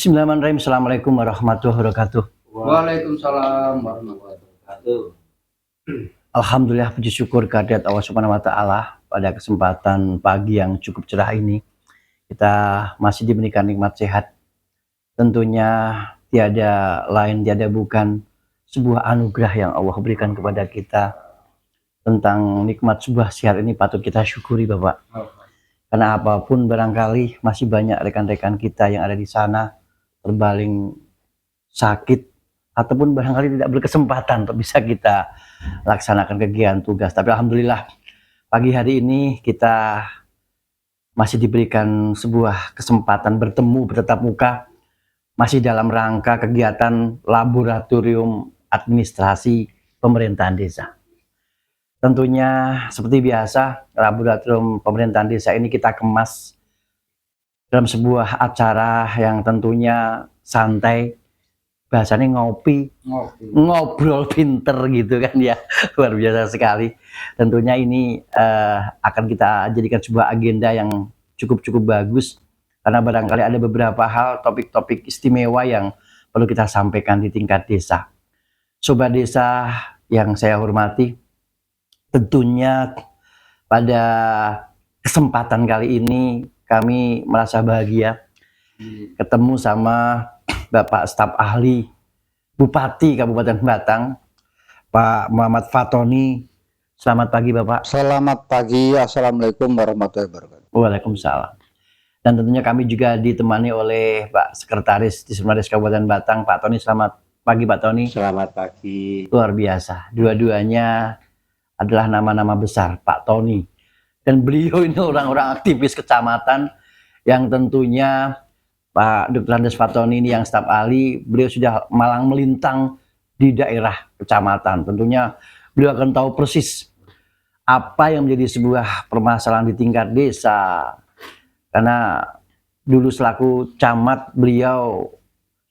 Bismillahirrahmanirrahim. Assalamualaikum warahmatullahi wabarakatuh. Waalaikumsalam warahmatullahi wabarakatuh. Alhamdulillah, puji syukur kehadirat Allah Subhanahu wa Ta'ala. Pada kesempatan pagi yang cukup cerah ini, kita masih diberikan nikmat sehat. Tentunya tiada lain, tiada bukan sebuah anugerah yang Allah berikan kepada kita. Tentang nikmat sebuah sehat ini patut kita syukuri, Bapak. Karena apapun barangkali masih banyak rekan-rekan kita yang ada di sana terbaling sakit ataupun barangkali tidak berkesempatan untuk bisa kita laksanakan kegiatan tugas. Tapi alhamdulillah pagi hari ini kita masih diberikan sebuah kesempatan bertemu bertatap muka, masih dalam rangka kegiatan laboratorium administrasi pemerintahan desa. Tentunya seperti biasa, laboratorium pemerintahan desa ini kita kemas dalam sebuah acara yang tentunya santai, bahasanya ngobrol pinter gitu kan ya. Luar biasa sekali. Tentunya ini akan kita jadikan sebuah agenda yang cukup bagus, karena barangkali ada beberapa hal, topik-topik istimewa yang perlu kita sampaikan di tingkat desa. Sobat desa yang saya hormati, tentunya pada kesempatan kali ini kami merasa bahagia ketemu sama Bapak Staf Ahli Bupati Kabupaten Batang, Pak Muhammad Fatoni. Selamat pagi, Bapak. Selamat pagi. Assalamualaikum warahmatullahi wabarakatuh. Waalaikumsalam. Dan tentunya kami juga ditemani oleh Pak Sekretaris Dispendaris Kabupaten Batang, Pak Tony. Selamat pagi, Pak Tony. Selamat pagi. Luar biasa. Dua-duanya adalah nama-nama besar, Pak Tony. Dan beliau ini orang-orang aktivis kecamatan yang tentunya Pak Dr. Andes Fatoni ini yang staf ahli, beliau sudah malang melintang di daerah kecamatan. Tentunya beliau akan tahu persis apa yang menjadi sebuah permasalahan di tingkat desa. Karena dulu selaku camat beliau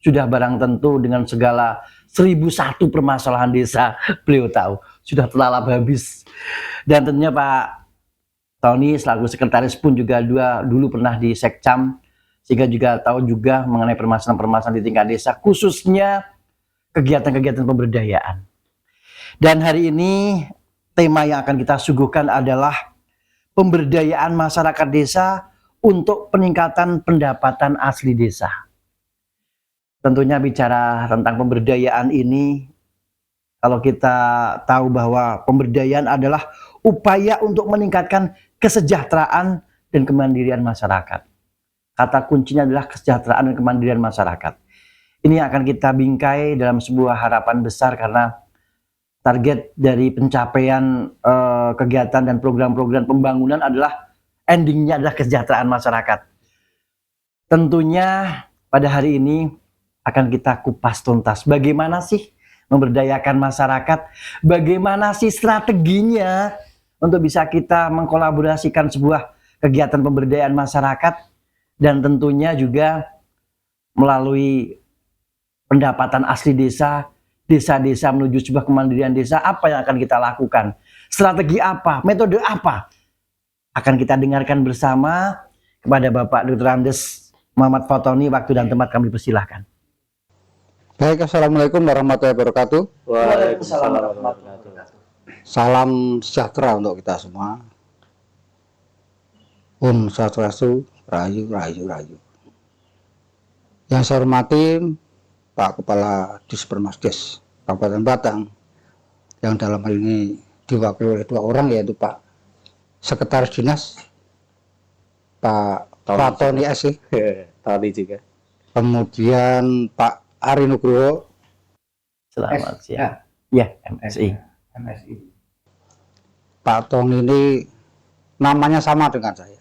sudah barang tentu dengan segala 1001 permasalahan desa beliau tahu, sudah telalap habis. Dan tentunya Pak Tony selaku sekretaris pun juga dulu pernah di Sekcam, sehingga juga tahu juga mengenai permasalahan-permasalahan di tingkat desa, khususnya kegiatan-kegiatan pemberdayaan. Dan hari ini tema yang akan kita suguhkan adalah pemberdayaan masyarakat desa untuk peningkatan pendapatan asli desa. Tentunya bicara tentang pemberdayaan ini, kalau kita tahu bahwa pemberdayaan adalah upaya untuk meningkatkan kesejahteraan dan kemandirian masyarakat. Kata kuncinya adalah kesejahteraan dan kemandirian masyarakat. Ini akan kita bingkai dalam sebuah harapan besar, karena target dari pencapaian kegiatan dan program-program pembangunan adalah endingnya adalah kesejahteraan masyarakat. Tentunya pada hari ini akan kita kupas tuntas bagaimana sih memberdayakan masyarakat, bagaimana sih strateginya untuk bisa kita mengkolaborasikan sebuah kegiatan pemberdayaan masyarakat, dan tentunya juga melalui pendapatan asli desa, desa-desa menuju sebuah kemandirian desa, apa yang akan kita lakukan, strategi apa, metode apa, akan kita dengarkan bersama kepada Bapak Dr. Andes Muhammad Fatoni. Waktu dan tempat kami persilahkan. Baik, assalamualaikum warahmatullahi wabarakatuh. Waalaikumsalam warahmatullahi wabarakatuh. Salam sejahtera untuk kita semua. Om Swastiastu, Rahayu, Rahayu, Rahayu. Yang saya hormati Pak Kepala Dispermasdes Kabupaten Batang, yang dalam hal ini diwakili oleh 2 orang, yaitu Pak Sekretaris Dinas Pak Fatoni S. Tony juga. Kemudian Pak Ari Nugroho. Selamat siang. Ya, MSI. Pak Tony ini namanya sama dengan saya.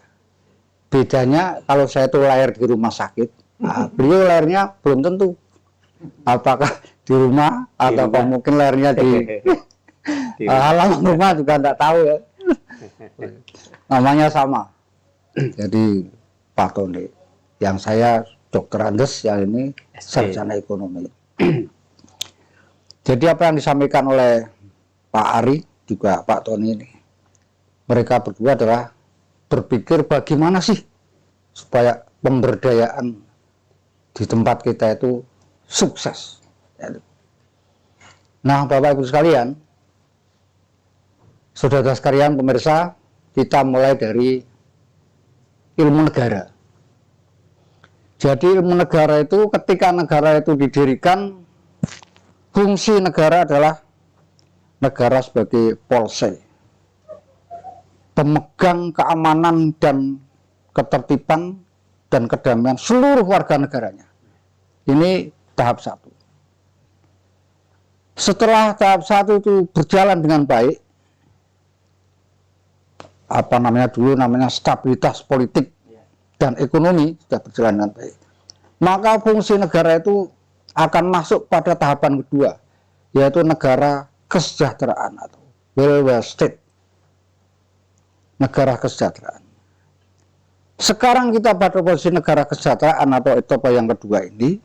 Bedanya kalau saya itu lahir di rumah sakit, nah, beliau lahirnya belum tentu. Apakah di rumah atau mungkin lahirnya di halaman rumah juga tidak tahu ya. Namanya sama. Jadi Pak Tony, yang saya Dr. Andes, yang ini sarjana ekonomi. Jadi apa yang disampaikan oleh Pak Ari juga Pak Tony ini, mereka berdua adalah berpikir bagaimana sih supaya pemberdayaan di tempat kita itu sukses. Nah, Bapak Ibu sekalian, saudara sekalian pemirsa, kita mulai dari ilmu negara. Jadi ilmu negara itu ketika negara itu didirikan, fungsi negara adalah negara sebagai polsek, pemegang keamanan dan ketertiban dan kedamaian seluruh warga negaranya. Ini tahap 1. Setelah tahap 1 itu berjalan dengan baik, dulu namanya stabilitas politik dan ekonomi sudah berjalan dengan baik, maka fungsi negara itu akan masuk pada tahapan kedua, yaitu negara kesejahteraan atau welfare state, negara kesejahteraan. Sekarang kita pada posisi negara kesejahteraan atau etape yang kedua ini,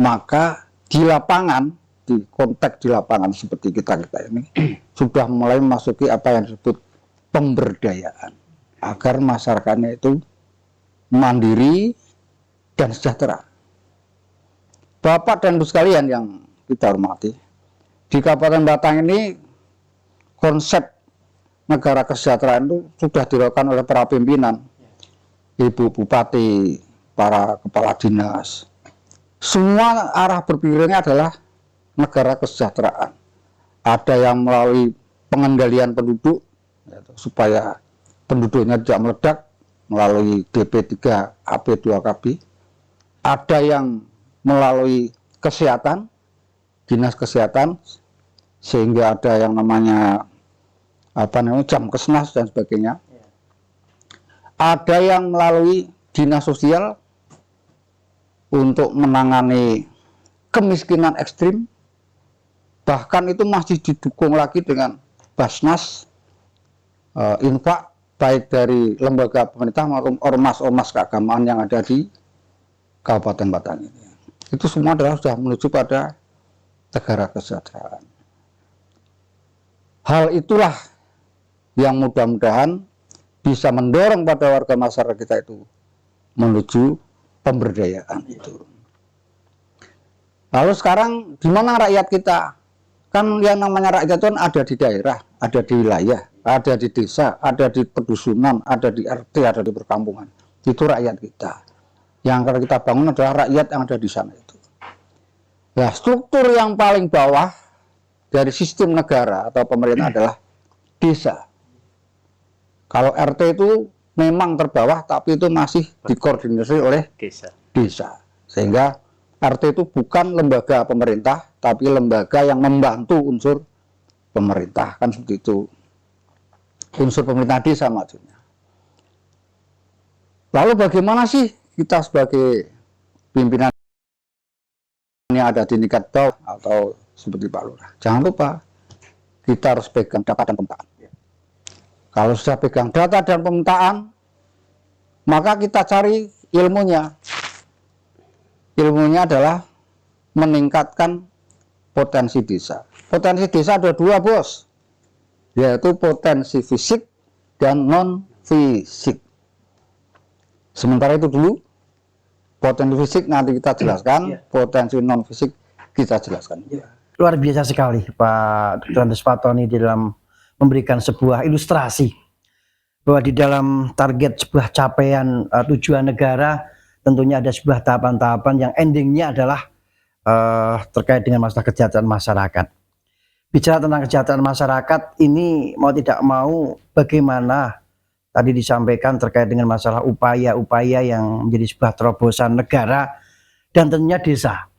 maka di lapangan, di konteks di lapangan seperti kita ini sudah mulai memasuki apa yang disebut pemberdayaan, agar masyarakatnya itu mandiri dan sejahtera. Bapak dan Ibu sekalian yang kita hormati, di Kabupaten Batang ini konsep negara kesejahteraan itu sudah dilakukan oleh para pimpinan, Ibu Bupati, para kepala dinas. Semua arah berpikirnya adalah negara kesejahteraan. Ada yang melalui pengendalian penduduk, supaya penduduknya tidak meledak melalui DP3 AP2KB. Ada yang melalui kesehatan, dinas kesehatan, sehingga ada yang namanya Jamkesnas dan sebagainya. Ada yang melalui dinas sosial untuk menangani kemiskinan ekstrim, bahkan itu masih didukung lagi dengan Basnas, infak baik dari lembaga pemerintah maupun ormas-ormas keagamaan yang ada di Kabupaten Batang ini. Itu semua adalah sudah menuju pada negara kesejahteraan. Hal itulah yang mudah-mudahan bisa mendorong pada warga masyarakat kita itu menuju pemberdayaan itu. Lalu sekarang di mana rakyat kita? Kan yang namanya rakyat itu ada di daerah, ada di wilayah, ada di desa, ada di pedusunan, ada di RT, ada di perkampungan. Itu rakyat kita. Yang akan kita bangun adalah rakyat yang ada di sana itu. Nah, struktur yang paling bawah dari sistem negara atau pemerintah adalah desa. Kalau RT itu memang terbawah, tapi itu masih dikoordinasi oleh desa. Sehingga RT itu bukan lembaga pemerintah, tapi lembaga yang membantu unsur pemerintah. Kan seperti itu. Unsur pemerintah desa maksudnya. Lalu bagaimana sih kita sebagai pimpinan yang ada di tingkat bawah atau seperti Pak Lurah? Jangan lupa, kita harus pegang data dan pemetaan. Kalau sudah pegang data dan pemetaan, maka kita cari ilmunya. Ilmunya adalah meningkatkan potensi desa. Potensi desa ada dua, bos, yaitu potensi fisik dan non fisik. Sementara itu dulu, potensi fisik nanti kita jelaskan, potensi non fisik kita jelaskan. Luar biasa sekali Pak Dr. Andes Fatoni di dalam memberikan sebuah ilustrasi bahwa di dalam target sebuah capaian tujuan negara tentunya ada sebuah tahapan-tahapan yang endingnya adalah terkait dengan masalah kesejahteraan masyarakat. Bicara tentang kesejahteraan masyarakat ini mau tidak mau bagaimana tadi disampaikan terkait dengan masalah upaya-upaya yang menjadi sebuah terobosan negara dan tentunya desa.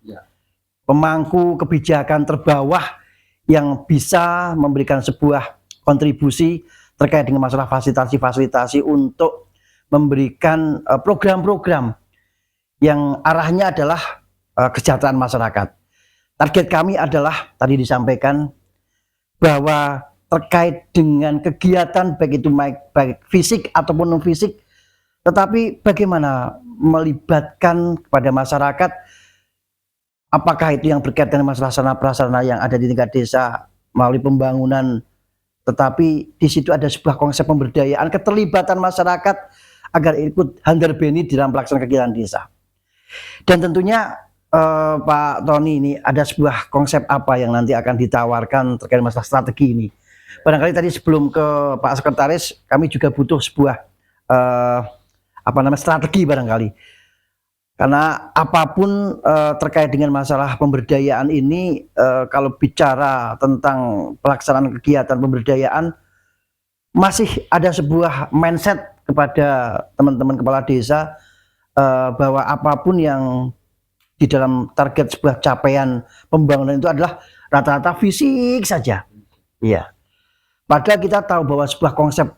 Pemangku kebijakan terbawah yang bisa memberikan sebuah kontribusi terkait dengan masalah fasilitasi-fasilitasi untuk memberikan program-program yang arahnya adalah kesejahteraan masyarakat. Target kami adalah tadi disampaikan bahwa terkait dengan kegiatan baik itu baik fisik ataupun non fisik, tetapi bagaimana melibatkan kepada masyarakat, apakah itu yang berkaitan dengan masalah sarana prasarana yang ada di tingkat desa melalui pembangunan, tetapi di situ ada sebuah konsep pemberdayaan, keterlibatan masyarakat agar ikut handarbeni dalam pelaksanaan kegiatan desa. Dan tentunya Pak Tony, ini ada sebuah konsep apa yang nanti akan ditawarkan terkait masalah strategi ini. Barangkali tadi sebelum ke Pak Sekretaris, kami juga butuh sebuah strategi barangkali. Karena apapun terkait dengan masalah pemberdayaan ini, kalau bicara tentang pelaksanaan kegiatan pemberdayaan, masih ada sebuah mindset kepada teman-teman kepala desa bahwa apapun yang di dalam target sebuah capaian pembangunan itu adalah rata-rata fisik saja. Iya. Padahal kita tahu bahwa sebuah konsep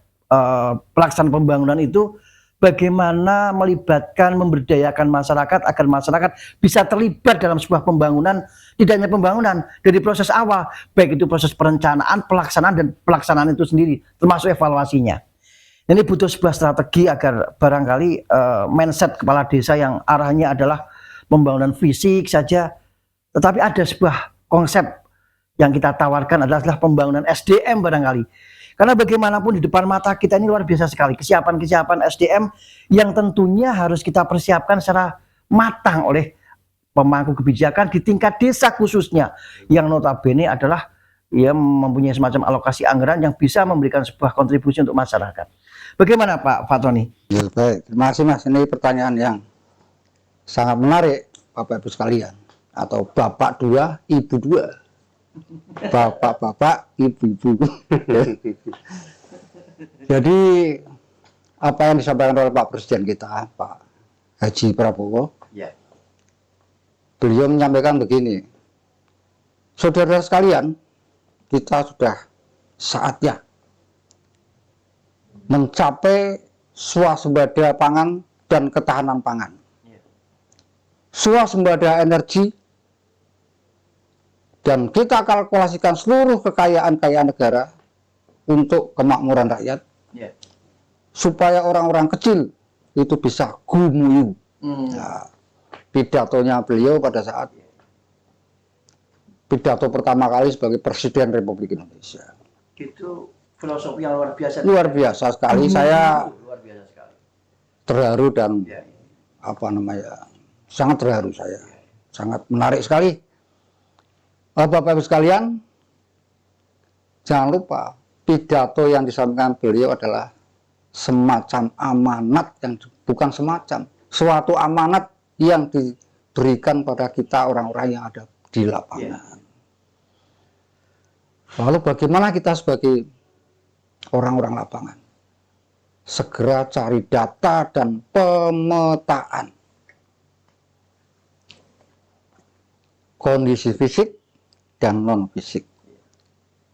pelaksanaan pembangunan itu bagaimana melibatkan, memberdayakan masyarakat agar masyarakat bisa terlibat dalam sebuah pembangunan, tidak hanya pembangunan, dari proses awal, baik itu proses perencanaan, pelaksanaan, dan pelaksanaan itu sendiri, termasuk evaluasinya. Ini butuh sebuah strategi agar barangkali mindset kepala desa yang arahnya adalah pembangunan fisik saja, tetapi ada sebuah konsep yang kita tawarkan adalah pembangunan SDM barangkali. Karena bagaimanapun di depan mata kita ini luar biasa sekali kesiapan-kesiapan SDM yang tentunya harus kita persiapkan secara matang oleh pemangku kebijakan di tingkat desa khususnya, yang notabene adalah mempunyai semacam alokasi anggaran yang bisa memberikan sebuah kontribusi untuk masyarakat. Bagaimana Pak Fatoni? Ya, baik, terima kasih Mas. Ini pertanyaan yang sangat menarik, Bapak Ibu sekalian, atau Bapak dua, Ibu dua. Bapak-bapak, ibu-ibu. Jadi apa yang disampaikan oleh Pak Presiden kita, Pak Haji Prabowo, beliau menyampaikan begini, saudara sekalian, kita sudah saatnya mencapai swasembada pangan dan ketahanan pangan, swasembada energi. Dan kita kalkulasikan seluruh kekayaan negara untuk kemakmuran rakyat, supaya orang-orang kecil itu bisa gumuyu. Nah, pidatonya beliau pada saat pidato pertama kali sebagai Presiden Republik Indonesia. Itu filosofi yang luar biasa. Luar biasa sekali. Saya luar biasa sekali. Terharu dan sangat terharu saya. Sangat menarik sekali. Bapak Ibu sekalian, jangan lupa pidato yang disampaikan beliau adalah semacam amanat, yang bukan semacam, suatu amanat yang diberikan pada kita orang-orang yang ada di lapangan. Lalu bagaimana kita sebagai orang-orang lapangan? Segera cari data dan pemetaan kondisi fisik dan non fisik,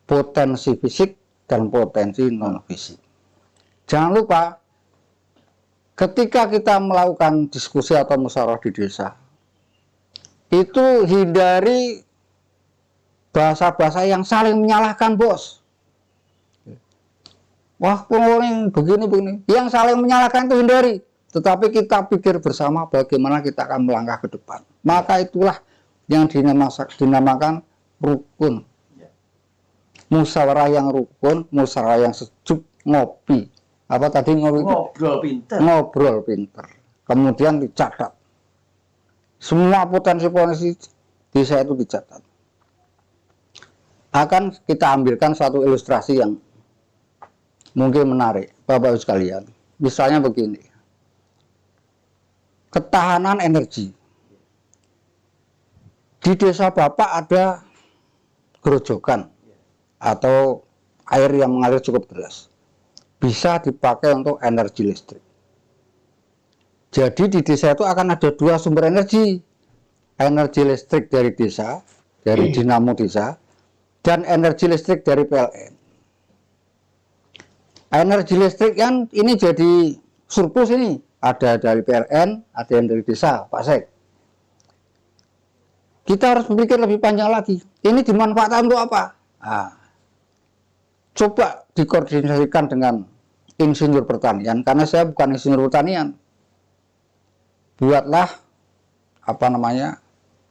potensi fisik dan potensi non fisik. Jangan lupa, ketika kita melakukan diskusi atau musyawarah di desa, itu hindari bahasa-bahasa yang saling menyalahkan, bos. Wah, ini begini, yang saling menyalahkan itu hindari. Tetapi kita pikir bersama bagaimana kita akan melangkah ke depan. Maka itulah yang dinamakan rukun, musyawarah yang rukun, musyawarah yang sejuk, ngopi. Apa tadi ngopi? Ngobrol pinter. Kemudian dicatat. Semua potensi-potensi desa itu dicatat. Akan kita ambilkan satu ilustrasi yang mungkin menarik, Bapak-Ibu sekalian. Misalnya begini. Ketahanan energi. Di desa Bapak ada gerojokan atau air yang mengalir cukup deras, bisa dipakai untuk energi listrik. Jadi di desa itu akan ada dua sumber energi listrik dari desa, dari dinamo desa, dan energi listrik dari PLN. Energi listrik kan ini jadi surplus, ini ada dari PLN, ada yang dari desa, Pak Sek. Kita harus berpikir lebih panjang lagi. Ini dimanfaatkan untuk apa? Nah, coba dikoordinasikan dengan insinyur pertanian, karena saya bukan insinyur pertanian. Buatlah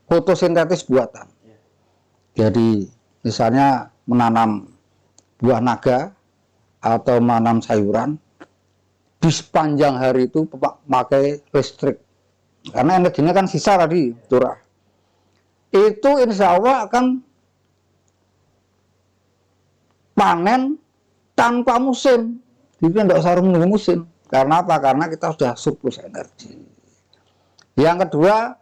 fotosintetis buatan. Jadi misalnya menanam buah naga atau menanam sayuran, di sepanjang hari itu pakai listrik Karena energinya kan sisa tadi, curah. Itu insya Allah akan panen tanpa musim. Jadi tidak usah menunggu musim. Karena apa? Karena kita sudah surplus energi. Yang kedua,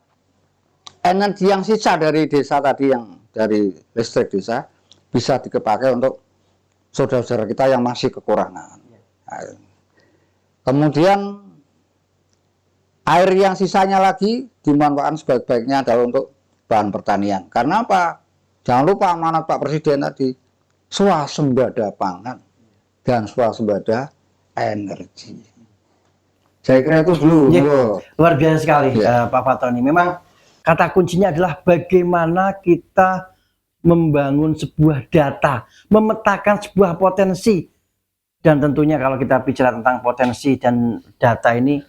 energi yang sisa dari desa tadi, yang dari listrik desa, bisa dipakai untuk saudara-saudara kita yang masih kekurangan. Nah, kemudian air yang sisanya lagi dimanfaatkan sebaik-baiknya adalah untuk bahan pertanian. Karena apa? Jangan lupa amanat Pak Presiden tadi, swasembada pangan dan swasembada energi. Saya kira itu dulu. Ya, Monggo. luar biasa sekali Ya. Pak Fatoni. Memang kata kuncinya adalah bagaimana kita membangun sebuah data, memetakan sebuah potensi. Dan tentunya kalau kita bicara tentang potensi dan data ini,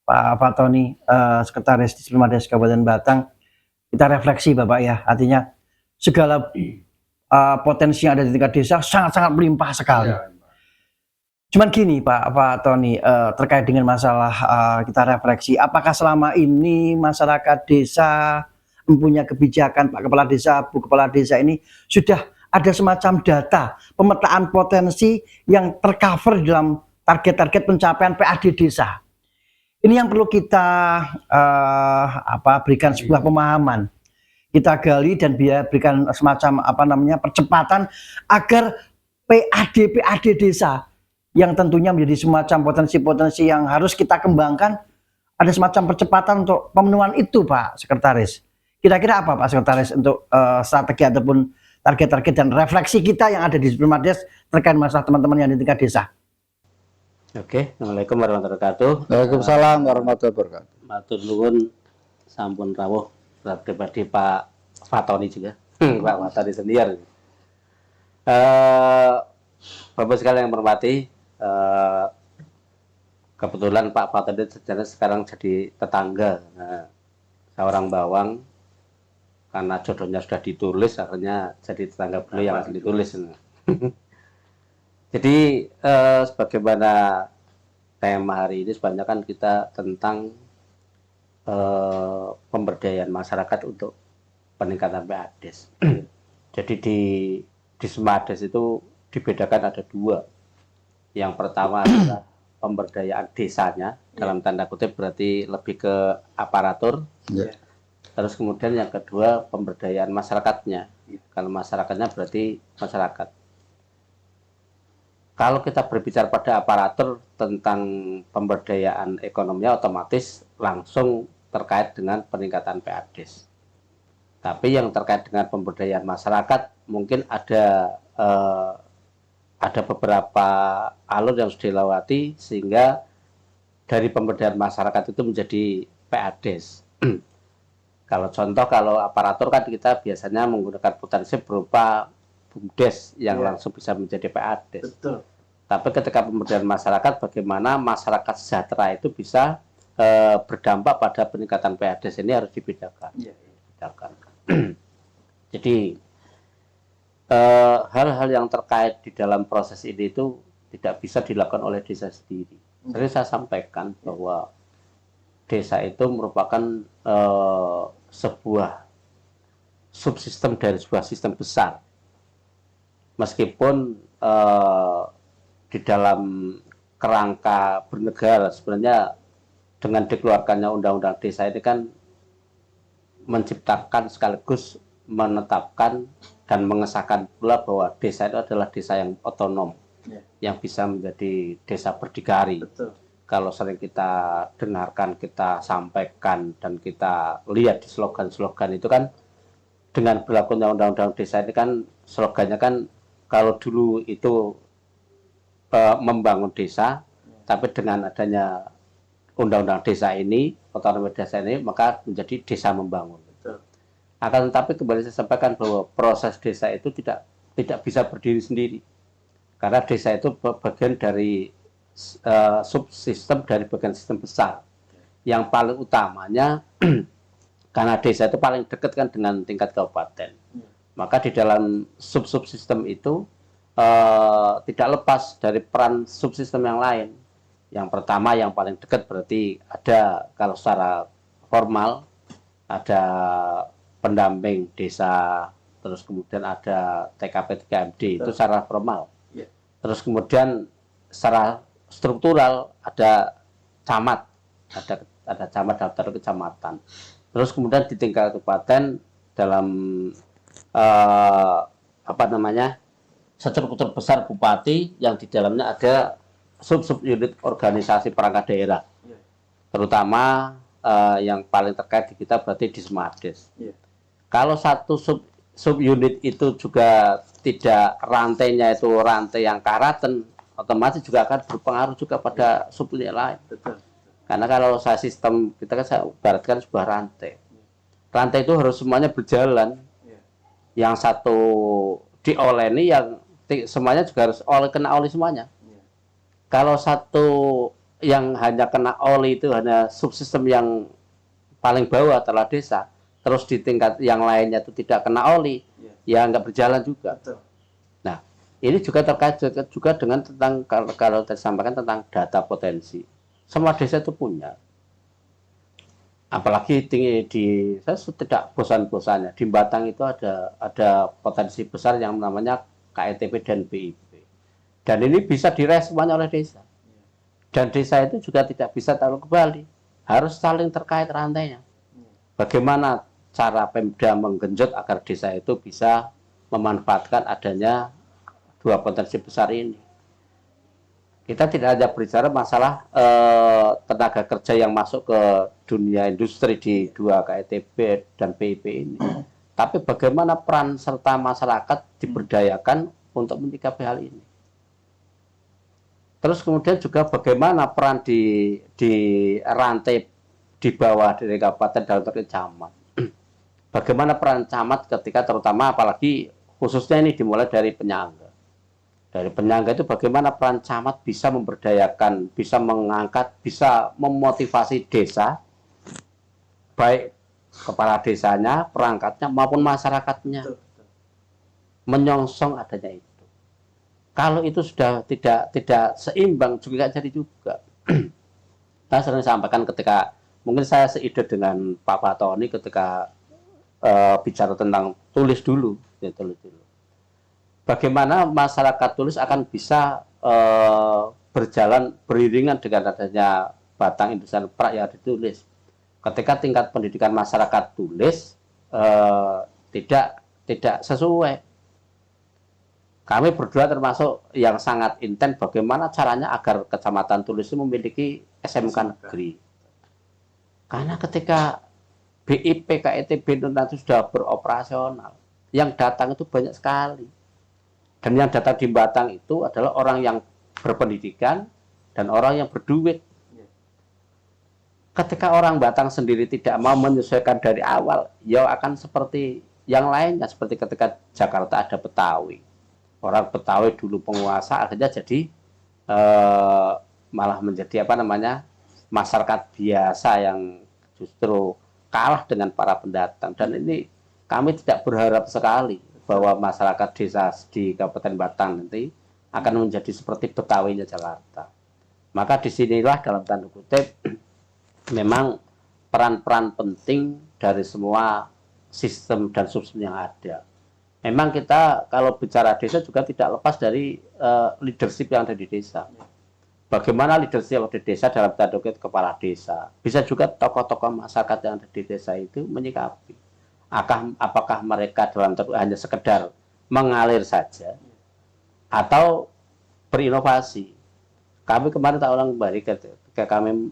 Pak Fatoni, Sekretaris Dispilmades Kabupaten Batang, kita refleksi Bapak ya, artinya segala potensi yang ada di tingkat desa sangat-sangat melimpah sekali. Cuman gini Pak Tony, terkait dengan masalah kita refleksi, apakah selama ini masyarakat desa mempunyai kebijakan, Pak Kepala Desa, Bu Kepala Desa ini sudah ada semacam data pemetaan potensi yang tercover dalam target-target pencapaian PAD desa. Ini yang perlu kita berikan sebuah pemahaman. Kita gali dan berikan semacam percepatan agar PAD desa yang tentunya menjadi semacam potensi-potensi yang harus kita kembangkan, ada semacam percepatan untuk pemenuhan itu Pak Sekretaris. Kira-kira apa Pak Sekretaris untuk strategi ataupun target-target dan refleksi kita yang ada di Dispilmades terkait masalah teman-teman yang di tingkat desa? Oke, Assalamualaikum warahmatullahi wabarakatuh. Waalaikumsalam warahmatullahi wabarakatuh. Matur nuwun sampun rawuh pribadi Pak Fatoni juga. Pak Fatoni sendiri. Bapak sekalian yang hormati, kebetulan Pak Fatoni sekarang jadi tetangga. Nah, seorang bawang, karena jodohnya sudah ditulis, akhirnya jadi tetangga beliau yang asli ditulis. Jadi sebagaimana tema hari ini sebenarnya kan kita tentang pemberdayaan masyarakat untuk peningkatan PADES. Jadi di Smades itu dibedakan ada dua. Yang pertama adalah pemberdayaan desanya, dalam tanda kutip berarti lebih ke aparatur. Ya. Terus kemudian yang kedua pemberdayaan masyarakatnya. Kalau masyarakatnya berarti masyarakat. Kalau kita berbicara pada aparatur tentang pemberdayaan ekonominya, otomatis langsung terkait dengan peningkatan PADES. Tapi yang terkait dengan pemberdayaan masyarakat mungkin ada beberapa alur yang sudah dilewati sehingga dari pemberdayaan masyarakat itu menjadi PADES. Kalau aparatur kan kita biasanya menggunakan potensi berupa BUMDes yang langsung bisa menjadi PADES. Betul. Tapi ketika pemberdayaan masyarakat, bagaimana masyarakat sejahtera itu bisa berdampak pada peningkatan PADES ini harus dibedakan. Jadi hal-hal yang terkait di dalam proses ini itu tidak bisa dilakukan oleh desa sendiri. Jadi saya sampaikan bahwa desa itu merupakan sebuah subsistem dari sebuah sistem besar. Meskipun di dalam kerangka bernegara sebenarnya dengan dikeluarkannya undang-undang desa ini kan menciptakan sekaligus menetapkan dan mengesahkan pula bahwa desa itu adalah desa yang otonom, yang bisa menjadi desa berdikari. Betul. Kalau sering kita dengarkan, kita sampaikan, dan kita lihat di slogan-slogan itu kan, dengan berlakunya undang-undang desa ini kan, slogannya kan, kalau dulu itu membangun desa, tapi dengan adanya undang-undang desa ini, otonomi desa ini, maka menjadi desa membangun. Betul. Akan tetapi kembali saya sampaikan bahwa proses desa itu tidak bisa berdiri sendiri, karena desa itu bagian dari subsistem dari bagian sistem besar. Yang paling utamanya karena desa itu paling dekat kan dengan tingkat kabupaten, maka di dalam subsistem itu tidak lepas dari peran subsistem yang lain. Yang pertama yang paling dekat berarti ada, kalau secara formal, ada pendamping desa, terus kemudian ada TKP TKMD, itu secara formal. Terus kemudian secara struktural ada camat, ada camat daftar kecamatan. Terus kemudian di tingkat kabupaten dalam struktur besar bupati yang di dalamnya ada sub unit organisasi perangkat daerah, terutama yang paling terkait di kita berarti di Dismades. Kalau satu sub unit itu juga tidak rantainya itu rantai yang karaten, otomatis juga akan berpengaruh juga pada sub unit lain. Karena kalau saya sistem kita kan saya ibaratkan sebuah rantai. Rantai itu harus semuanya berjalan. Yang satu dioleni, yang semuanya juga harus kena oli semuanya. Kalau satu yang hanya kena oli itu hanya subsistem yang paling bawah adalah desa, terus di tingkat yang lainnya itu tidak kena oli, ya nggak berjalan juga. Nah, ini juga terkait juga dengan tentang kalau saya sampaikan tentang data potensi. Semua desa itu punya. Apalagi saya tidak bosan-bosannya di Batang itu ada potensi besar yang namanya KETP dan BIP. Dan ini bisa diraih semuanya oleh desa. Dan desa itu juga tidak bisa taruh kembali, harus saling terkait rantainya. Bagaimana cara Pemda menggenjot agar desa itu bisa memanfaatkan adanya dua potensi besar ini. Kita tidak hanya berbicara masalah tenaga kerja yang masuk ke dunia industri di dua KETP dan BIP ini, tapi bagaimana peran serta masyarakat diberdayakan untuk menyikapi hal ini. Terus kemudian juga bagaimana peran di rantai di bawah dari kabupaten dalam terkait camat. Bagaimana peran camat ketika terutama apalagi khususnya ini dimulai dari penyangga. Dari penyangga itu bagaimana peran camat bisa memberdayakan, bisa mengangkat, bisa memotivasi desa, baik kepala desanya, perangkatnya maupun masyarakatnya, menyongsong adanya itu. Kalau itu sudah tidak seimbang juga nggak jadi juga. Saya sering sampaikan ketika mungkin saya seide dengan Pak Fatoni ketika bicara tentang tulis dulu, ya, tulis dulu. Bagaimana masyarakat tulis akan bisa berjalan beriringan dengan adanya Batang Industri Prak yang ditulis. Ketika tingkat pendidikan masyarakat tulis tidak sesuai. Kami berdua termasuk yang sangat intens bagaimana caranya agar Kecamatan Tulis itu memiliki SMK negeri. Karena ketika BIP, KETB nanti sudah beroperasional, yang datang itu banyak sekali. Dan yang datang di Batang itu adalah orang yang berpendidikan dan orang yang berduit. Ketika orang Batang sendiri tidak mau menyesuaikan dari awal, ya akan seperti yang lainnya. Seperti ketika Jakarta ada Betawi. Orang Betawi dulu penguasa, akhirnya jadi malah menjadi masyarakat biasa yang justru kalah dengan para pendatang. Dan ini kami tidak berharap sekali bahwa masyarakat desa di Kabupaten Batang nanti akan menjadi seperti Betawinya Jakarta. Maka disinilah dalam tanda kutip memang peran-peran penting dari semua sistem dan subsistem yang ada. Memang kita kalau bicara desa juga tidak lepas dari leadership yang ada di desa. Bagaimana leadership yang ada di desa dalam tanda kutip kepala desa. Bisa juga tokoh-tokoh masyarakat yang ada di desa itu menyikapi. Apakah mereka hanya sekedar mengalir saja atau berinovasi. Kami kemarin tak ulang kembali ketika kami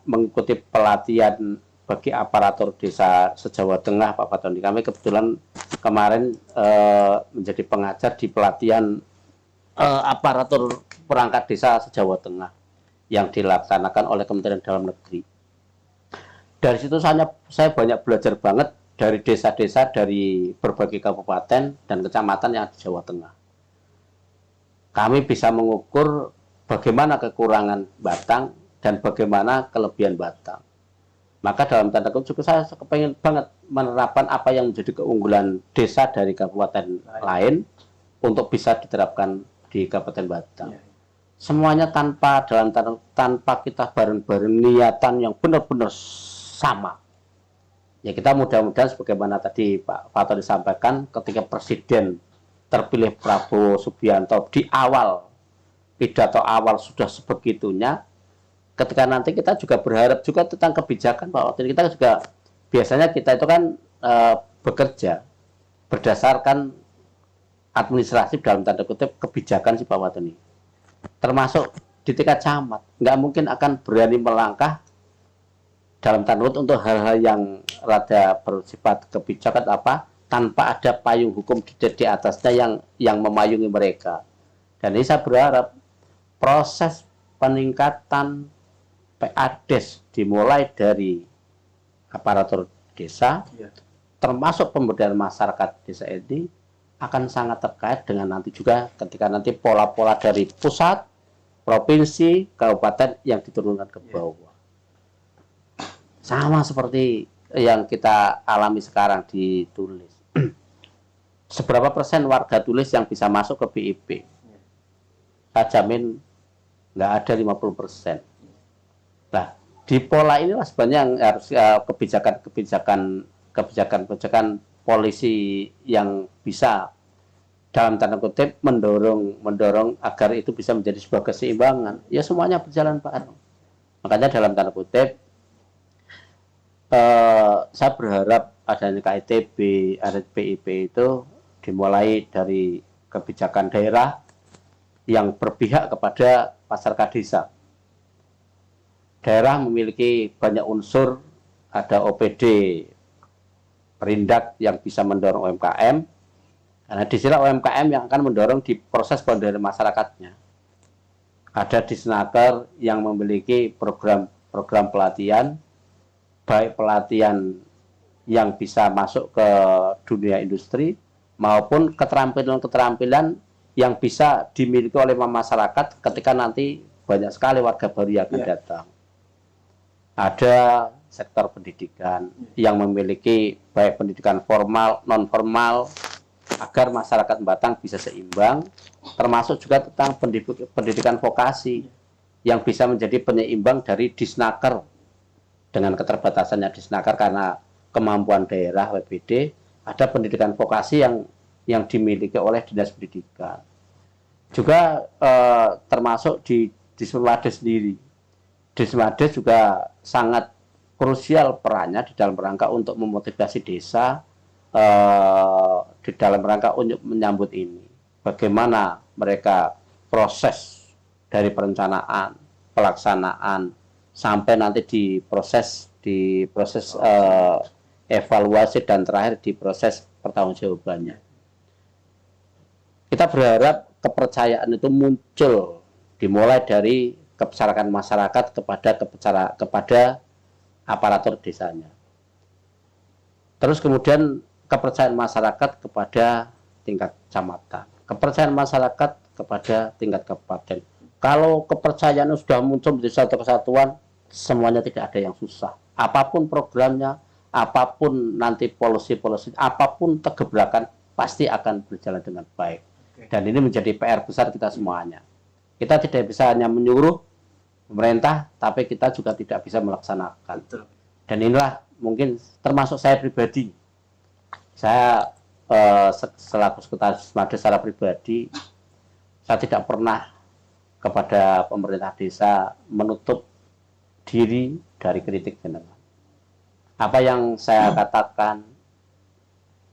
mengikuti pelatihan bagi aparatur desa se-Jawa Tengah, Pak Fatoni. Kami kebetulan kemarin menjadi pengajar di pelatihan aparatur perangkat desa se-Jawa Tengah yang dilaksanakan oleh Kementerian Dalam Negeri. Dari situ saya banyak belajar banget dari desa-desa dari berbagai kabupaten dan kecamatan yang di Jawa Tengah. Kami bisa mengukur bagaimana kekurangan Batang dan bagaimana kelebihan Batang. Maka dalam tanda kutip juga saya kepengen banget menerapkan apa yang menjadi keunggulan desa dari kabupaten lain untuk bisa diterapkan di Kabupaten Batang. semuanya tanpa kita bareng-bareng niatan yang benar-benar sama. Ya kita mudah-mudahan sebagaimana tadi Pak Fato disampaikan, ketika Presiden terpilih Prabowo Subianto di awal, pidato awal sudah sebegitunya, ketika nanti kita juga berharap juga tentang kebijakan Pak Watoni. Kita juga biasanya kita itu kan bekerja berdasarkan administratif dalam tanda kutip kebijakan si Pak Watoni. Termasuk di tingkat camat, nggak mungkin akan berani melangkah dalam tanda kutip untuk hal-hal yang rada bersifat kebijakan apa tanpa ada payung hukum di atasnya yang memayungi mereka. Dan ini saya berharap proses peningkatan PADES dimulai dari aparatur desa, termasuk pemberdayaan masyarakat desa ini akan sangat terkait dengan nanti juga ketika nanti pola-pola dari pusat, provinsi, kabupaten yang diturunkan ke bawah. Sama seperti yang kita alami sekarang ditulis. Seberapa persen warga tulis yang bisa masuk ke BIP? Saya jamin nggak ada 50%. Nah, di pola inilah sebenarnya yang harus kebijakan polisi yang bisa dalam tanda kutip mendorong agar itu bisa menjadi sebuah keseimbangan. Ya semuanya berjalan Pak Arno. Makanya dalam tanda kutip saya berharap adanya KITB, PIP itu dimulai dari kebijakan daerah yang berpihak kepada masyarakat desa. Daerah memiliki banyak unsur, ada OPD, perindak yang bisa mendorong UMKM, karena disinilah UMKM yang akan mendorong di proses pemberdayaan masyarakatnya. Ada disnaker yang memiliki program pelatihan, baik pelatihan yang bisa masuk ke dunia industri maupun keterampilan-keterampilan yang bisa dimiliki oleh masyarakat ketika nanti banyak sekali warga baru yang akan datang. Ada sektor pendidikan yang memiliki baik pendidikan formal, non formal, agar masyarakat Batang bisa seimbang, termasuk juga tentang pendidikan vokasi yang bisa menjadi penyeimbang dari disnaker dengan keterbatasannya disnaker karena kemampuan daerah WPD, ada pendidikan vokasi yang dimiliki oleh dinas pendidikan. Juga termasuk di Dismades sendiri. Dismades juga sangat krusial perannya di dalam rangka untuk memotivasi desa di dalam rangka untuk menyambut ini. Bagaimana mereka proses dari perencanaan, pelaksanaan, sampai nanti diproses evaluasi dan terakhir di proses pertanggungjawabannya. Kita berharap kepercayaan itu muncul dimulai dari kepercayaan masyarakat kepada aparatur desanya. Terus kemudian kepercayaan masyarakat kepada tingkat kecamatan, kepercayaan masyarakat kepada tingkat kabupaten. Kalau kepercayaan sudah muncul di satu kesatuan, semuanya tidak ada yang susah. Apapun programnya, apapun nanti polisi-polisi, apapun kegebrakan, pasti akan berjalan dengan baik. Dan ini menjadi PR besar kita semuanya. Kita tidak bisa hanya menyuruh pemerintah, tapi kita juga tidak bisa melaksanakan. Dan inilah mungkin termasuk saya pribadi. Saya selaku sekretaris Dismades secara pribadi, saya tidak pernah kepada pemerintah desa menutup diri dari kritik jenengan. Apa yang saya katakan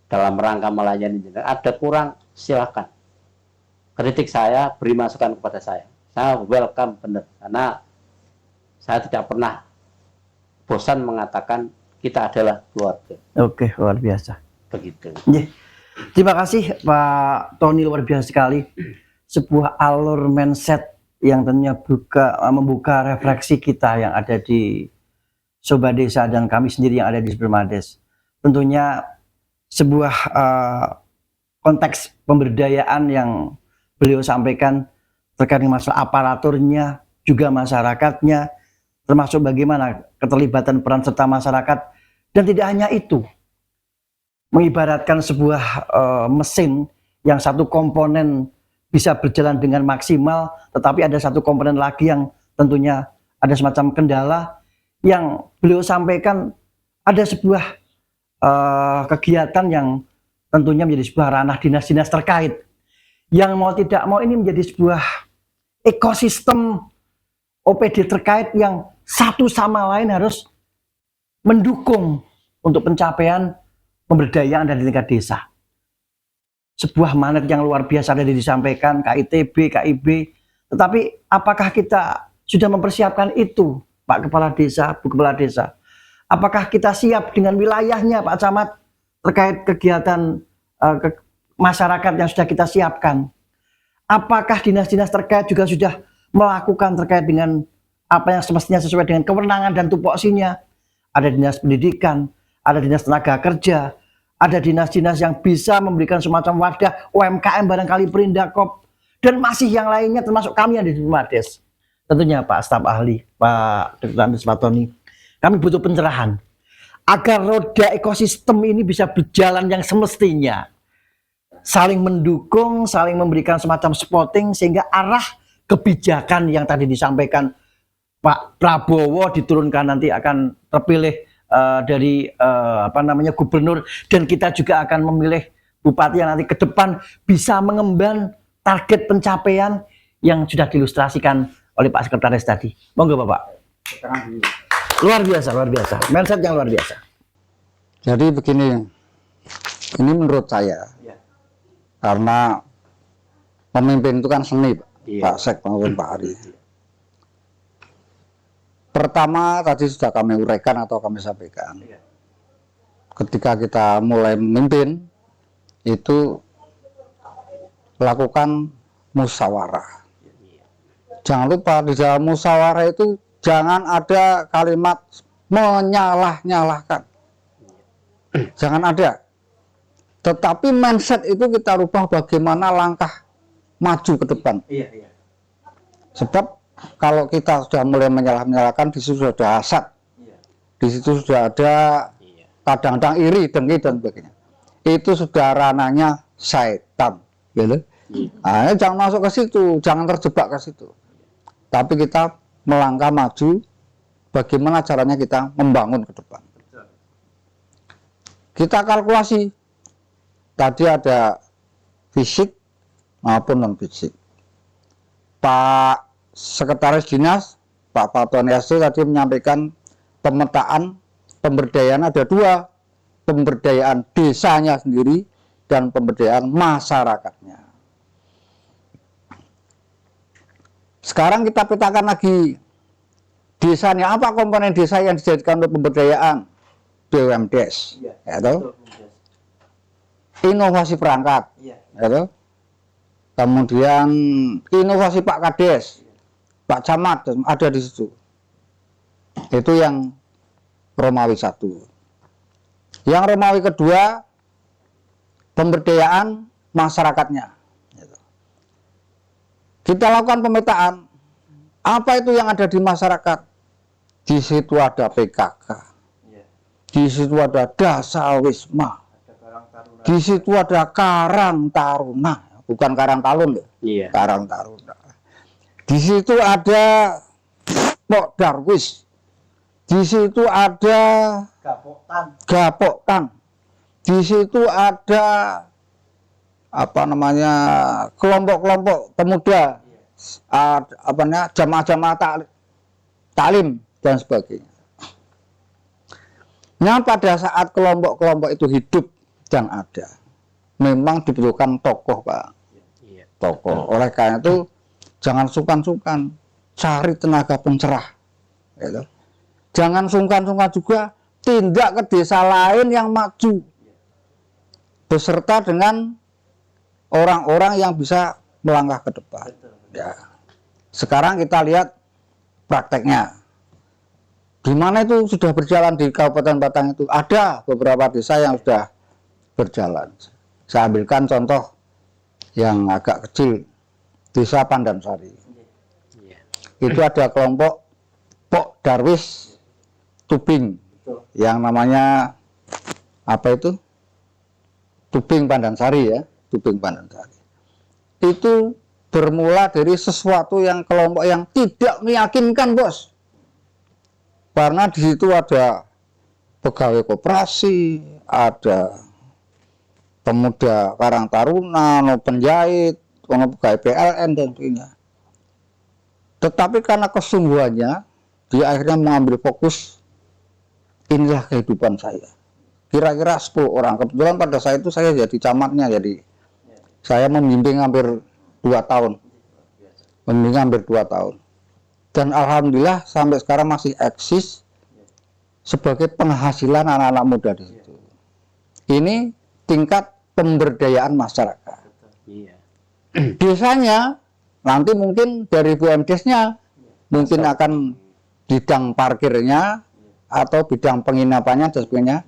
dalam rangka melayani jenengan, ada kurang, silakan. Kritik saya, beri masukan kepada saya. Saya welcome benar, karena saya tidak pernah bosan mengatakan kita adalah keluarga. Oke, luar biasa. Begitu. Terima kasih Pak Tony, luar biasa sekali. Sebuah alur mindset yang tentunya membuka refleksi kita yang ada di Sobat Desa dan kami sendiri yang ada di Dispermades. Tentunya sebuah konteks pemberdayaan yang beliau sampaikan terkait dengan masalah aparaturnya, juga masyarakatnya, termasuk bagaimana keterlibatan peran serta masyarakat. Dan tidak hanya itu, mengibaratkan sebuah mesin yang satu komponen bisa berjalan dengan maksimal, tetapi ada satu komponen lagi yang tentunya ada semacam kendala yang beliau sampaikan. Ada sebuah kegiatan yang tentunya menjadi sebuah ranah dinas-dinas terkait yang mau tidak mau ini menjadi sebuah ekosistem OPD terkait yang satu sama lain harus mendukung untuk pencapaian pemberdayaan dan di tingkat desa. Sebuah mandat yang luar biasa tadi disampaikan KITB, KIB, tetapi apakah kita sudah mempersiapkan itu, Pak Kepala Desa, Bu Kepala Desa? Apakah kita siap dengan wilayahnya, Pak Camat, terkait kegiatan masyarakat yang sudah kita siapkan? Apakah dinas-dinas terkait juga sudah melakukan terkait dengan apa yang semestinya sesuai dengan kewenangan dan tupoksinya? Ada dinas pendidikan, ada dinas tenaga kerja, ada dinas-dinas yang bisa memberikan semacam wadah UMKM barangkali Perindakop, dan masih yang lainnya termasuk kami yang di Mades. Tentunya Pak staf ahli, Pak Dr. Andes Fatoni, kami butuh pencerahan agar roda ekosistem ini bisa berjalan yang semestinya, saling mendukung, saling memberikan semacam spotting sehingga arah kebijakan yang tadi disampaikan Pak Prabowo diturunkan nanti akan terpilih dari gubernur, dan kita juga akan memilih bupati yang nanti ke depan bisa mengemban target pencapaian yang sudah diilustrasikan oleh Pak Sekretaris tadi. Monggo Bapak. Luar biasa, mindset yang luar biasa. Jadi begini, ini menurut saya, karena pemimpin itu kan seni, Pak Sek maupun Pak Ari. Pertama tadi sudah kami uraikan atau kami sampaikan, ketika kita mulai memimpin itu lakukan musyawarah. Jangan lupa di dalam musyawarah itu jangan ada kalimat menyalah-nyalahkan, jangan ada. Tetapi mindset itu kita rubah bagaimana langkah maju ke depan. Sebab kalau kita sudah mulai menyalah-nyalahkan, di situ sudah ada hasad, di situ sudah ada kadang-kadang iri, dengki dan sebagainya. Itu sudah ranahnya syaitan, gitu. Nah, jangan masuk ke situ, jangan terjebak ke situ. Tapi kita melangkah maju, bagaimana caranya kita membangun ke depan. Kita kalkulasi, tadi ada fisik maupun non fisik. Pak Sekretaris Dinas, Pak Fatoni tadi menyampaikan pemetaan pemberdayaan ada dua, pemberdayaan desanya sendiri dan pemberdayaan masyarakatnya. Sekarang kita petakan lagi desanya, apa komponen desa yang dijadikan untuk pemberdayaan? BUMDes, yaitu inovasi perangkat, yaitu kemudian inovasi Pak Kades, Pak Camat ada di situ. Itu yang Romawi 1. Yang Romawi kedua, pemberdayaan masyarakatnya. Kita lakukan pemetaan, apa itu yang ada di masyarakat? Di situ ada PKK, di situ ada Dasa Wisma, di situ ada Karang Taruna, bukan Karang Talun, Karang Taruna. Di situ ada Pok Darwis, di situ ada Gapoktan, di situ ada kelompok-kelompok pemuda, jamaah-jamaah taklim dan sebagainya. Nah, pada saat kelompok-kelompok itu hidup dan ada, memang dibutuhkan tokoh, Pak. Tokoh. Oleh karena itu, jangan sungkan-sungkan cari tenaga pencerah. Gitu. Jangan sungkan-sungkan juga tindak ke desa lain yang maju, beserta dengan orang-orang yang bisa melangkah ke depan. Ya. Sekarang kita lihat prakteknya. Di mana itu sudah berjalan di Kabupaten Batang itu? Ada beberapa desa yang sudah berjalan. Saya ambilkan contoh yang agak kecil, Desa Pandansari. Itu ada kelompok Pok Darwis Tubing, yang namanya apa itu? Tubing Pandansari ya, Tubing Pandansari. itu bermula dari sesuatu yang kelompok yang tidak meyakinkan, Bos. Karena di situ ada pegawai koperasi, ada pemuda Karang Taruna, no penjahit, no pegawai PLN dan sebagainya. Tetapi karena kesungguhannya, dia akhirnya mengambil fokus, inilah kehidupan saya. Kira-kira 10 orang. Kebetulan pada saat itu saya jadi camatnya, jadi saya membimbing hampir 2 tahun. Membimbing hampir 2 tahun. Dan alhamdulillah sampai sekarang masih eksis sebagai penghasilan anak-anak muda di situ. Ini tingkat pemberdayaan masyarakat. Iya. Desanya nanti mungkin dari BUMDes-nya mungkin akan bidang parkirnya atau bidang penginapannya dan sebagainya.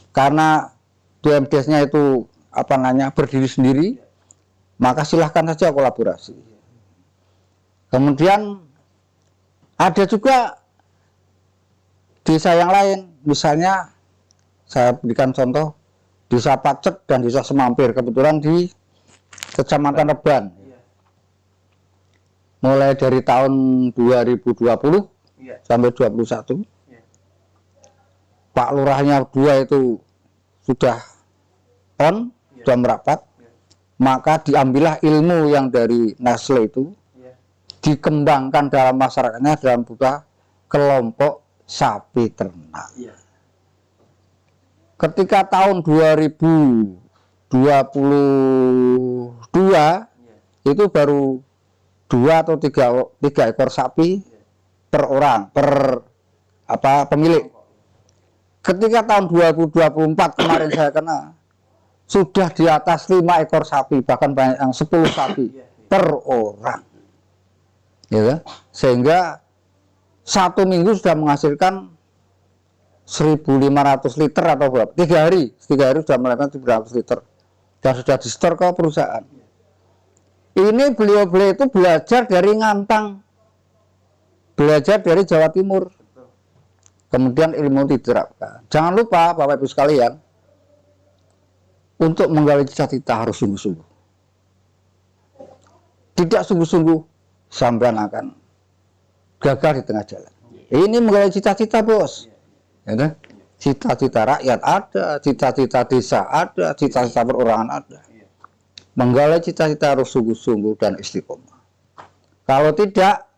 Karena BUMDes-nya itu berdiri sendiri, maka silahkan saja kolaborasi. Kemudian ada juga desa yang lain, misalnya saya berikan contoh desa Pacet dan desa Semampir, kebetulan di Kecamatan Reban. Mulai dari tahun 2020 sampai 21, Pak Lurahnya 2 itu sudah sudah merapat, maka diambillah ilmu yang dari Nestle itu, dikembangkan dalam masyarakatnya dalam berupa kelompok sapi ternak. Ketika tahun 2022 itu baru 2 atau 3 ekor sapi per orang, per pemilik. Ketika tahun 2024 kemarin saya kena, sudah di atas 5 ekor sapi, bahkan banyak yang 10 sapi per orang. Ya, sehingga 1 minggu sudah menghasilkan 1.500 liter atau berapa? 3 hari sudah melakukan 300 liter dan sudah di store ke perusahaan. Ini beliau-beliau itu belajar dari Ngantang, belajar dari Jawa Timur, kemudian ilmu diterapkan. Jangan lupa Bapak Ibu sekalian, untuk menggali cita-cita harus sungguh-sungguh. Tidak sungguh-sungguh, sampean akan gagal di tengah jalan. Ini menggali cita-cita, Bos. Ya kan? Cita-cita rakyat ada, cita-cita desa ada, cita-cita perorangan ada. Menggali cita-cita harus sungguh-sungguh dan istiqomah. Kalau tidak,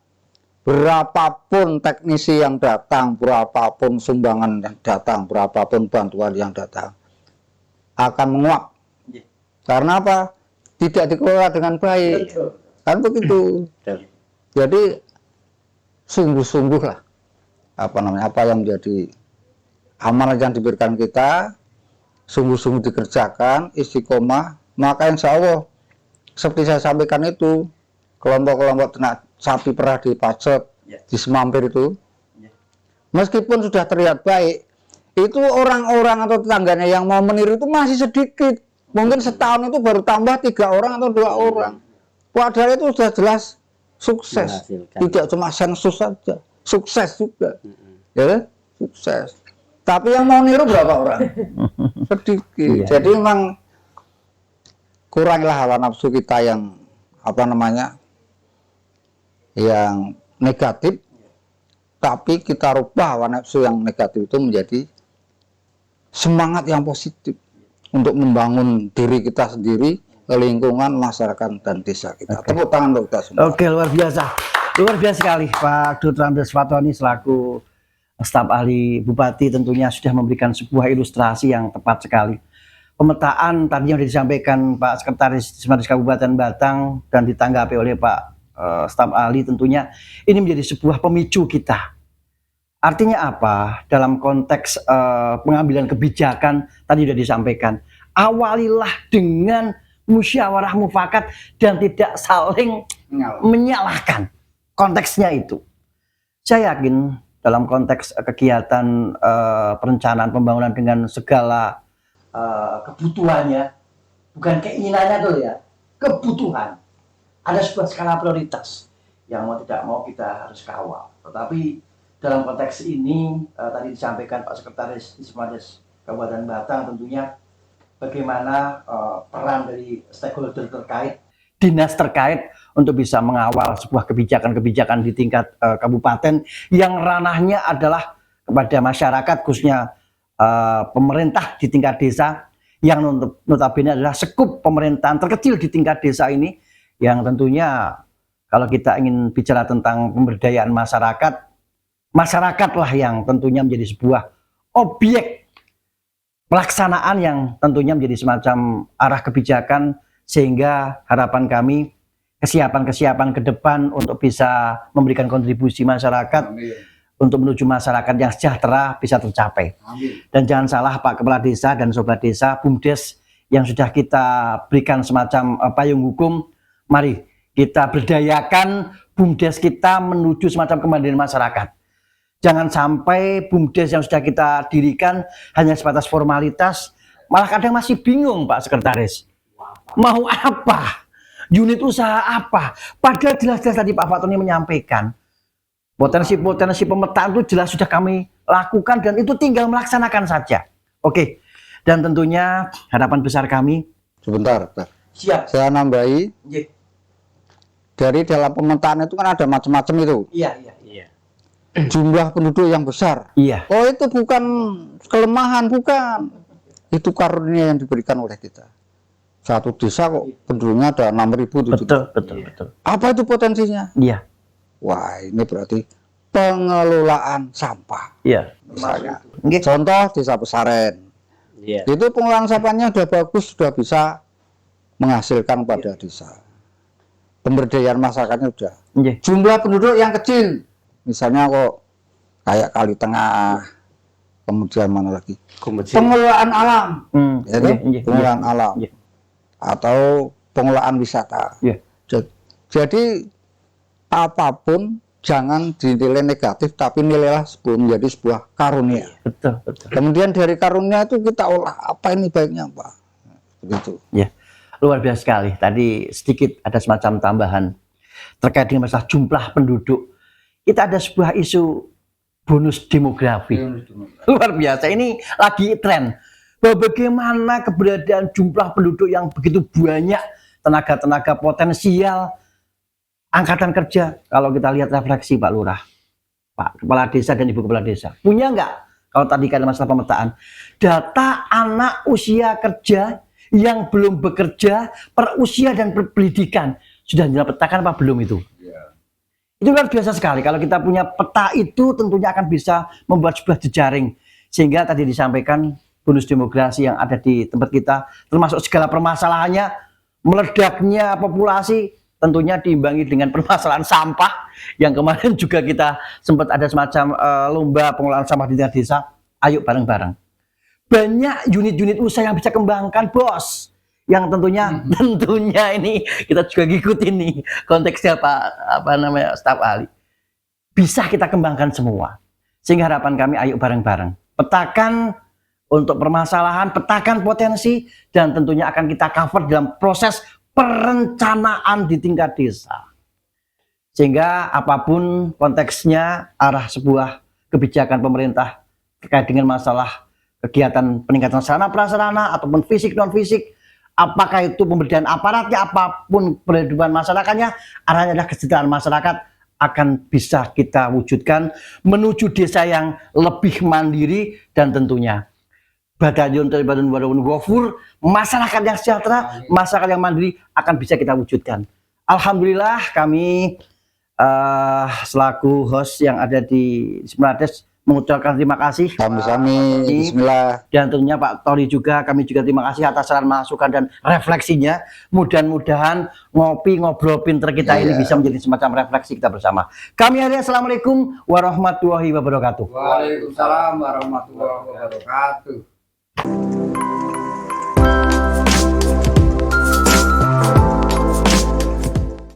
berapapun teknisi yang datang, berapapun sumbangan yang datang, berapapun bantuan yang datang, akan menguap. Karena apa? Tidak dikelola dengan baik. Kan begitu. Jadi sungguh-sungguh lah apa yang menjadi amanah yang diberikan kita, sungguh-sungguh dikerjakan, istiqomah, maka insya Allah seperti saya sampaikan itu, kelompok-kelompok ternak sapi perah di Pacet, di Semampir itu, meskipun sudah terlihat baik, itu orang-orang atau tetangganya yang mau meniru itu masih sedikit. Mungkin setahun itu baru tambah 3 orang atau 2 orang. Padahal itu sudah jelas sukses. Tidak cuma sensus saja, sukses juga. Ya, sukses. Tapi yang mau niru berapa orang? Sedikit. Jadi memang kuranglah hawa nafsu kita yang yang negatif, tapi kita rubah hawa nafsu yang negatif itu menjadi semangat yang positif untuk membangun diri kita sendiri, lingkungan, masyarakat, dan desa kita. Tepuk tangan untuk kita semua. Oke, luar biasa sekali Pak Dr. Andes Fatoni selaku staf ahli Bupati tentunya sudah memberikan sebuah ilustrasi yang tepat sekali. Pemetaan tadi yang sudah disampaikan Pak Sekretaris Dismaris Kabupaten Batang dan ditanggapi oleh Pak staf ahli, tentunya ini menjadi sebuah pemicu kita. Artinya apa? Dalam konteks pengambilan kebijakan tadi sudah disampaikan, awalilah dengan musyawarah mufakat dan tidak saling menyalahkan. Konteksnya itu. Saya yakin dalam konteks kegiatan perencanaan pembangunan dengan segala kebutuhannya, bukan keinginannya tuh ya, kebutuhan. Ada sebuah skala prioritas yang mau tidak mau kita harus kawal. Tetapi dalam konteks ini tadi disampaikan Pak Sekretaris Dismaris Kabupaten Batang tentunya bagaimana peran dari stakeholder terkait dinas terkait untuk bisa mengawal sebuah kebijakan-kebijakan di tingkat kabupaten yang ranahnya adalah kepada masyarakat, khususnya pemerintah di tingkat desa, yang notabene adalah sekup pemerintahan terkecil di tingkat desa ini, yang tentunya kalau kita ingin bicara tentang pemberdayaan masyarakat, masyarakatlah yang tentunya menjadi sebuah objek pelaksanaan yang tentunya menjadi semacam arah kebijakan, sehingga harapan kami kesiapan-kesiapan ke depan untuk bisa memberikan kontribusi masyarakat untuk menuju masyarakat yang sejahtera bisa tercapai. Amin. Dan jangan salah Pak Kepala Desa dan Sobat Desa, BUMDes yang sudah kita berikan semacam payung hukum, mari kita berdayakan BUMDes kita menuju semacam kemandirian masyarakat. Jangan sampai BUMDes yang sudah kita dirikan hanya sebatas formalitas, malah kadang masih bingung Pak Sekretaris. Mau apa? Unit usaha apa? Padahal jelas-jelas tadi Pak Fatoni menyampaikan, potensi-potensi pemetaan itu jelas sudah kami lakukan dan itu tinggal melaksanakan saja. Oke, dan tentunya harapan besar kami. Sebentar, Pak. Siap. Saya nambahi, dari dalam pemetaan itu kan ada macam-macam itu. Iya. Jumlah penduduk yang besar. Iya. Oh, itu bukan kelemahan, bukan. Itu karunia yang diberikan oleh kita. Satu desa kok penduduknya ada 6.000. Betul. Apa itu potensinya? Iya. Wah, ini berarti pengelolaan sampah. Iya. Misalnya. Nggih. Contoh Desa Pesaren. Iya. Itu pengelolaan sampahnya sudah bagus, sudah bisa menghasilkan pada desa. Pemberdayaan masyarakatnya sudah. Nggih. Jumlah penduduk yang kecil, misalnya kok kayak Kali Tengah, kemudian mana lagi? Pengelolaan alam, ya kan? Pengelolaan alam, atau pengelolaan wisata. Iya. Jadi apapun jangan dinilai negatif, tapi nilailah menjadi sebuah karunia. Betul. Kemudian dari karunia itu kita olah apa ini baiknya, Pak. Begitu. Ya, luar biasa sekali. Tadi sedikit ada semacam tambahan terkait dengan masalah jumlah penduduk. Kita ada sebuah isu bonus demografi. Luar biasa. Ini lagi tren. Bahwa bagaimana keberadaan jumlah penduduk yang begitu banyak, tenaga-tenaga potensial, angkatan kerja. Kalau kita lihat refleksi Pak Lurah, Pak Kepala Desa dan Ibu Kepala Desa, punya nggak? Kalau tadi kan masalah pemetaan, data anak usia kerja yang belum bekerja, per usia dan pendidikan sudah dipetakan apa belum itu? Itu luar biasa sekali. Kalau kita punya peta itu tentunya akan bisa membuat sebuah jejaring. Sehingga tadi disampaikan bonus demografi yang ada di tempat kita, termasuk segala permasalahannya, meledaknya populasi, tentunya diimbangi dengan permasalahan sampah yang kemarin juga kita sempat ada semacam lomba pengelolaan sampah di tingkat desa. Ayo bareng-bareng. Banyak unit-unit usaha yang bisa kembangkan, bos. Yang tentunya ini kita juga ngikutin nih konteksnya staf ahli. Bisa kita kembangkan semua. Sehingga harapan kami ayo bareng-bareng. Petakan untuk permasalahan, petakan potensi, dan tentunya akan kita cover dalam proses perencanaan di tingkat desa. Sehingga apapun konteksnya, arah sebuah kebijakan pemerintah terkait dengan masalah kegiatan peningkatan sarana prasarana ataupun fisik non fisik, apakah itu pemberdayaan aparatnya, apapun kehidupan masyarakatnya, arahnya adalah kesejahteraan masyarakat akan bisa kita wujudkan menuju desa yang lebih mandiri dan tentunya Batalion Taliban Wafur, masyarakat yang sejahtera, masyarakat yang mandiri akan bisa kita wujudkan. Alhamdulillah kami selaku host yang ada di Simrades mengucapkan terima kasih. Kami bismillah. Dan tentunya Pak Tori juga, kami juga terima kasih atas saran masukan dan refleksinya. Mudah-mudahan ngobrol pinter kita ini bisa menjadi semacam refleksi kita bersama. Kami akhirnya assalamualaikum warahmatullahi wabarakatuh. Waalaikumsalam warahmatullahi wabarakatuh.